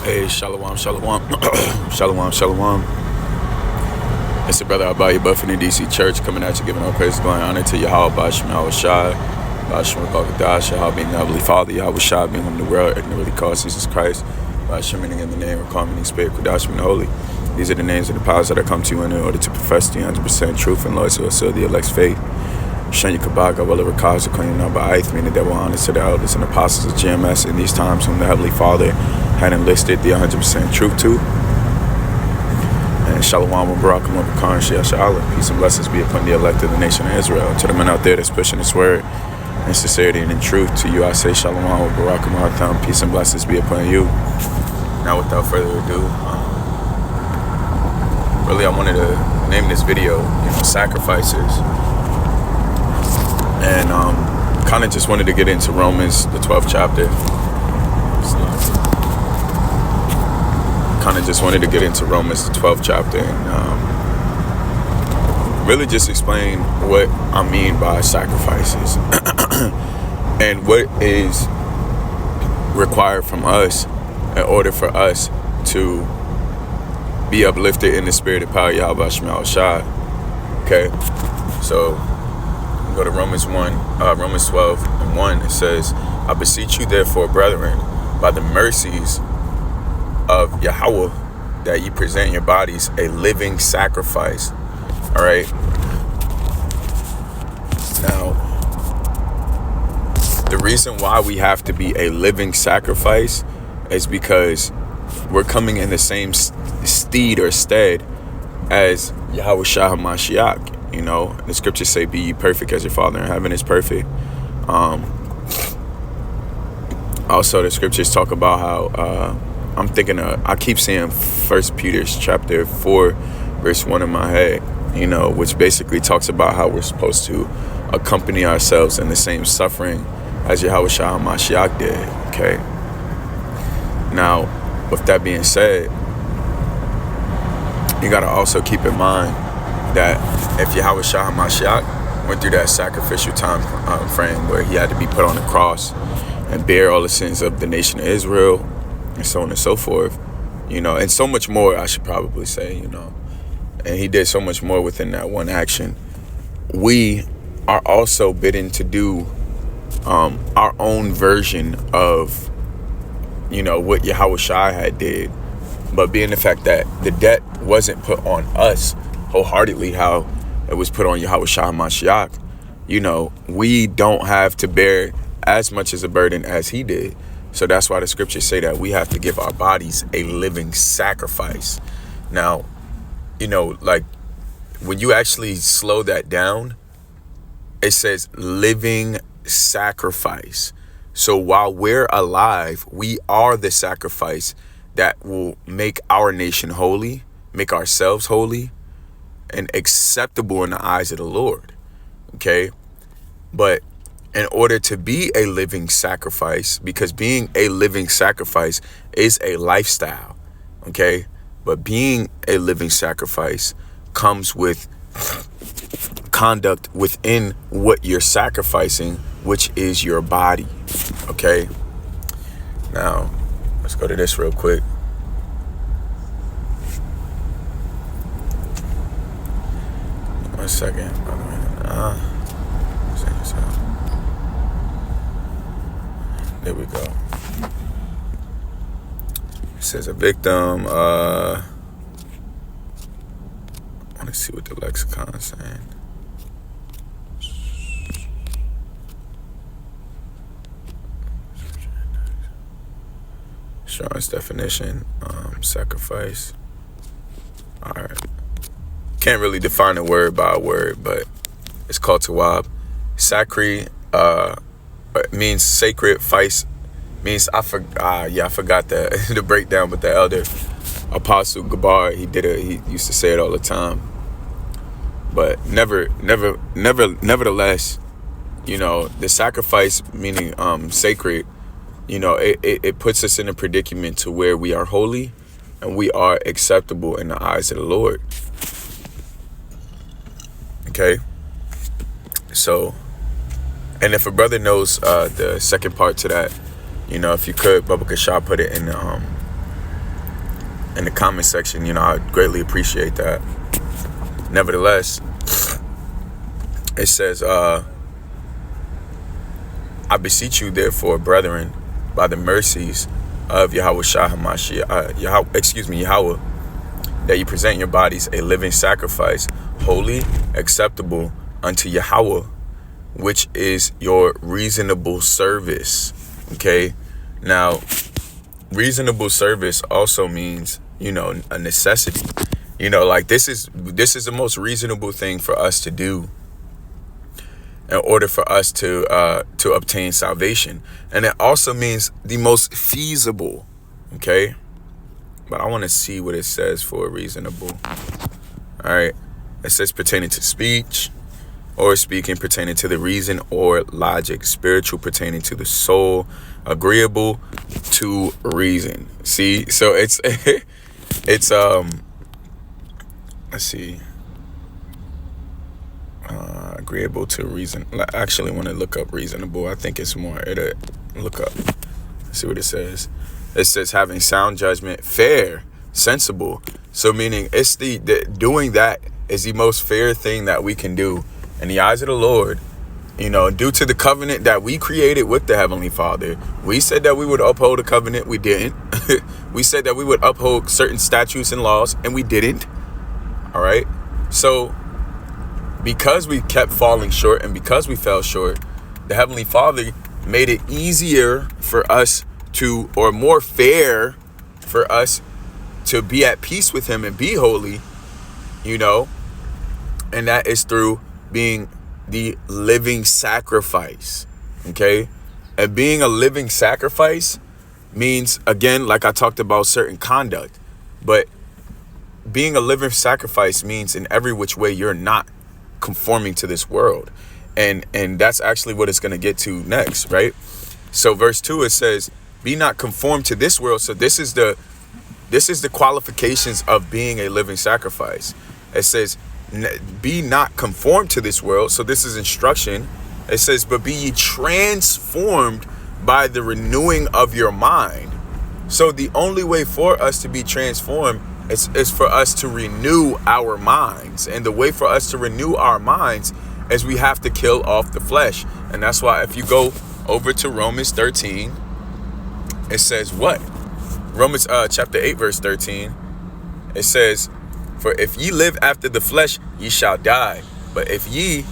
Hey, shalom, shalom, shalom, shalom. It's your brother Abaya Buff in the DC Church coming at you, giving all praise, glory, and honor to Yahweh, Bashim, Yahweh Shai, Bashim, Rakakadash, Yahweh being the Heavenly Father, Yahweh Shai being whom the world ignorantly calls Jesus Christ, Bashim, meaning in the name of calming spirit, Kudash, being holy. These are the names and the powers that I come to you in order to profess the 100% truth and loyalty to the elect's faith. Shanya Kabaga, well, the cause of claiming number eighth, meaning that we're honest to the elders and apostles of GMS in these times whom the Heavenly Father had enlisted the 100% truth to. And Shalom wa Barakum wa Bakan Shia Sha'ala. Peace and blessings be upon the elect of the nation of Israel. To the men out there that's pushing this word in sincerity and in truth, to you I say Shalom wa Barakum wa Bakan. Peace and blessings be upon you. Now, without further ado, really I wanted to name this video, Sacrifices. And kind of just wanted to get into Romans, the 12th chapter. Kind of just wanted to get into Romans, the 12th chapter, and really just explain what I mean by sacrifices and what is required from us in order for us to be uplifted in the spirit of power, Yahweh Shema Shai. Okay, so go to Romans 12 and 1. It says, I beseech you therefore, brethren, by the mercies of Yahweh, that ye present your bodies a living sacrifice. All right. Now, the reason why we have to be a living sacrifice is because we're coming in the same stead or stead as Yahweh Shah HaMashiach. The scriptures say, be ye perfect as your Father in heaven is perfect. Also, the scriptures talk about how, I keep seeing 1 Peter chapter 4, verse 1 in my head, which basically talks about how we're supposed to accompany ourselves in the same suffering as Yahweh Shah HaMashiach did, okay? Now, with that being said, you got to also keep in mind that if Yahweh Shah HaMashiach went through that sacrificial time frame where he had to be put on the cross and bear all the sins of the nation of Israel and so on and so forth, and so much more, I should probably say, and he did so much more within that one action. We are also bidden to do our own version of, what Yahweh Shai had did, but being the fact that the debt wasn't put on us wholeheartedly how it was put on Yahweh Shah HaMashiach, we don't have to bear as much as a burden as he did. So that's why the scriptures say that we have to give our bodies a living sacrifice. Now, like when you actually slow that down, it says living sacrifice. So while we're alive, we are the sacrifice that will make our nation holy, make ourselves holy, and acceptable in the eyes of the Lord. Okay? But in order to be a living sacrifice, because being a living sacrifice is a lifestyle, okay? But being a living sacrifice comes with conduct within what you're sacrificing, which is your body, okay? Now, let's go to this real quick. One second. There we go. It says a victim. I want to see what the lexicon is saying. Strong's definition. Sacrifice. All right. Can't really define a word by a word, but it's called tawab. Sacri, means sacred. Feist means I forgot the breakdown, but the elder Apostle Gabar, he used to say it all the time. But nevertheless, the sacrifice meaning sacred, it puts us in a predicament to where we are holy and we are acceptable in the eyes of the Lord. Okay, so, and if a brother knows the second part to that, if you could, Bubba Kashah put it in in the comment section, I greatly appreciate that. Nevertheless, it says, I beseech you, therefore, brethren, by the mercies of Yahweh Shah HaMashiach, Yahweh, that you present your bodies a living sacrifice, holy, acceptable unto Yahweh, which is your reasonable service. Okay? Now, reasonable service also means, a necessity. Like this is the most reasonable thing for us to do in order for us to obtain salvation. And it also means the most feasible. Okay? But I want to see what it says for reasonable. All right. It says pertaining to speech, or speaking pertaining to the reason or logic, spiritual pertaining to the soul, agreeable to reason. See, so it's let's see, agreeable to reason. I actually want to look up reasonable. I think it's more, look up, let's see what it says. It says having sound judgment, fair, sensible. So meaning it's the doing that is the most fair thing that we can do in the eyes of the Lord, due to the covenant that we created with the Heavenly Father. We said that we would uphold the covenant. We didn't. We said that we would uphold certain statutes and laws, and we didn't. All right. So because we kept falling short and because we fell short, the Heavenly Father made it easier for us to, or more fair for us to be at peace with Him and be holy, and that is through being the living sacrifice. Okay? And being a living sacrifice means, again, like I talked about, certain conduct, but being a living sacrifice means in every which way you're not conforming to this world. And that's actually what it's going to get to next, right? So verse 2, it says, be not conformed to this world. So this is the qualifications of being a living sacrifice. It says, be not conformed to this world. So this is instruction. It says, but be ye transformed by the renewing of your mind. So the only way for us to be transformed is for us to renew our minds. And the way for us to renew our minds is we have to kill off the flesh. And that's why if you go over to Romans 13, it says what? Romans chapter 8, verse 13. It says, for if ye live after the flesh, ye shall die. But if ye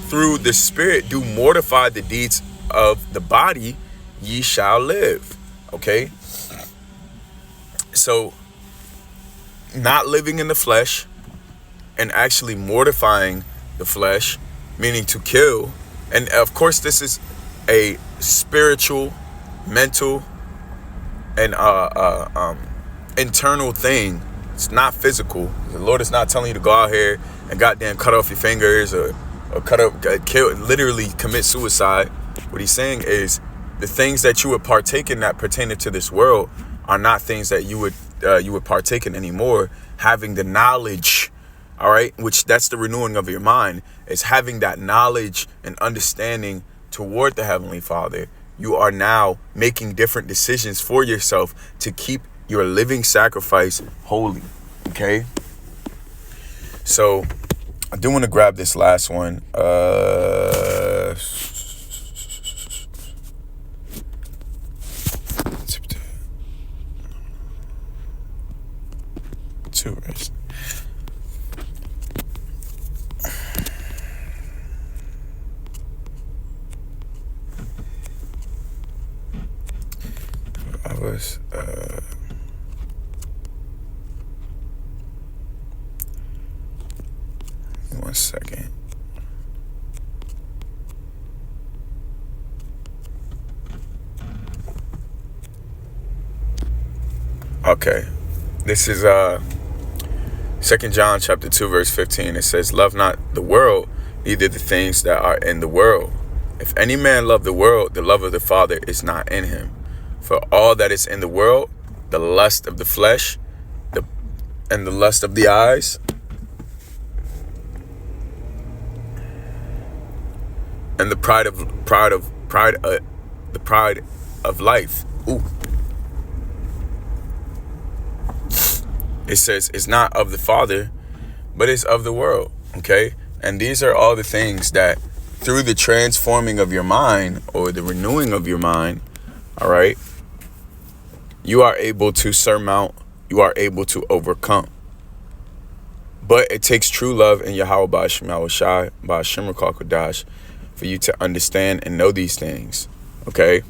through the Spirit do mortify the deeds of the body, ye shall live. Okay? So, not living in the flesh and actually mortifying the flesh, meaning to kill. And of course, this is a spiritual, mental, and internal thing. It's not physical. The Lord is not telling you to go out here and goddamn cut off your fingers or kill, literally commit suicide. What he's saying is the things that you would partake in that pertain to this world are not things that you would partake in anymore. Having the knowledge, all right, which that's the renewing of your mind, is having that knowledge and understanding toward the Heavenly Father. You are now making different decisions for yourself to keep your living sacrifice holy. Okay? So I do want to grab this last one. Two verse. I was one second. Okay. This is 2 John chapter 2 verse 15. It says, love not the world, neither the things that are in the world. If any man love the world, the love of the Father is not in him. For all that is in the world, the lust of the flesh, and the lust of the eyes, and the pride of life. Ooh. It says it's not of the Father, but it's of the world, okay? And these are all the things that through the transforming of your mind or the renewing of your mind, all right, you are able to surmount, you are able to overcome. But it takes true love in Yahweh Ba'Shem Yahushai, Ba'Shem Kodash, for you to understand and know these things, okay?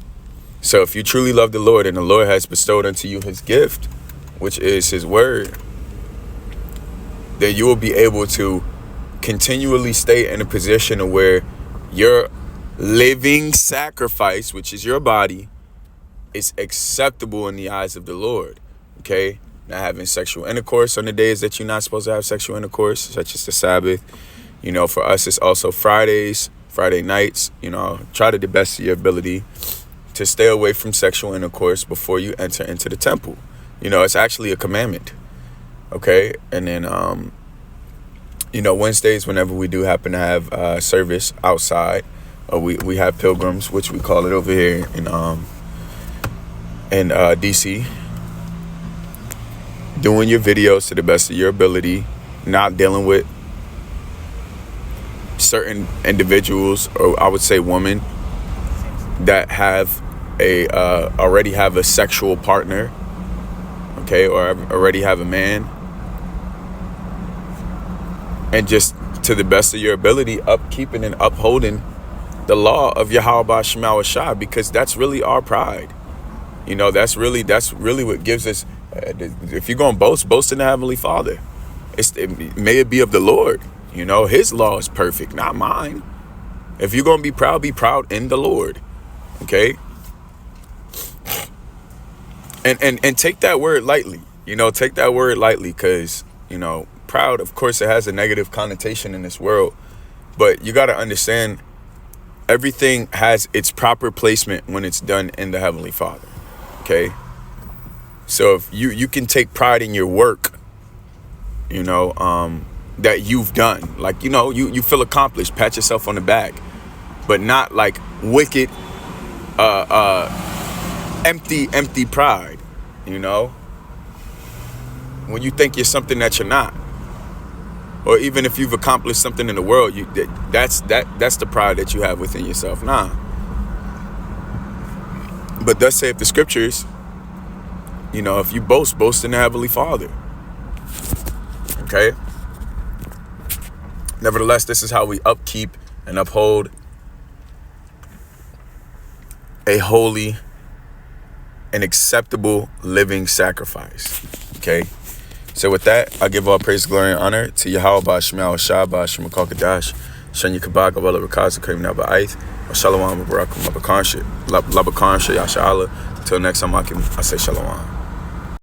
So if you truly love the Lord and the Lord has bestowed unto you his gift, which is his word, then you will be able to continually stay in a position of where your living sacrifice, which is your body, is acceptable in the eyes of the Lord, okay? Not having sexual intercourse on the days that you're not supposed to have sexual intercourse, such as the Sabbath. You know, for us, it's also Fridays, Friday nights. You know, try to the best of your ability to stay away from sexual intercourse before you enter into the temple. You know, it's actually a commandment, okay? And then, you know, Wednesdays, whenever we do happen to have service outside, we have pilgrims, which we call it over here in DC. Doing your videos to the best of your ability, not dealing with certain individuals, or I would say women, that have already have a sexual partner, okay, or already have a man, and just to the best of your ability, upkeeping and upholding the law of Yahweh Ba'Shem Yahushai, because that's really our pride. You know, that's really what gives us. If you're gonna boast in the Heavenly Father, may it be of the Lord. You know, his law is perfect, not mine. If you're gonna be proud in the Lord. Okay? And take that word lightly. You know, take that word lightly, because, you know, proud, of course, it has a negative connotation in this world. But you gotta understand, everything has its proper placement when it's done in the Heavenly Father. Okay? So if you can take pride in your work, you know, that you've done. Like, you know, you feel accomplished, pat yourself on the back. But not like wicked, empty pride, you know? When you think you're something that you're not. Or even if you've accomplished something in the world, that's the pride that you have within yourself. Nah. But thus saith the scriptures, you know, if you boast in the Heavenly Father. Okay? Nevertheless, this is how we upkeep and uphold a holy and acceptable living sacrifice. Okay? So with that, I give all praise, glory, and honor to Yahweh Ba'Shem Yahushai, Ba'Shem Kodash, Shanya Kabak, Abala Rakaza, Karim Naba'aith, Shalom, Barakum, Labakan, Yasha'Allah. Until next time, I say Shalom.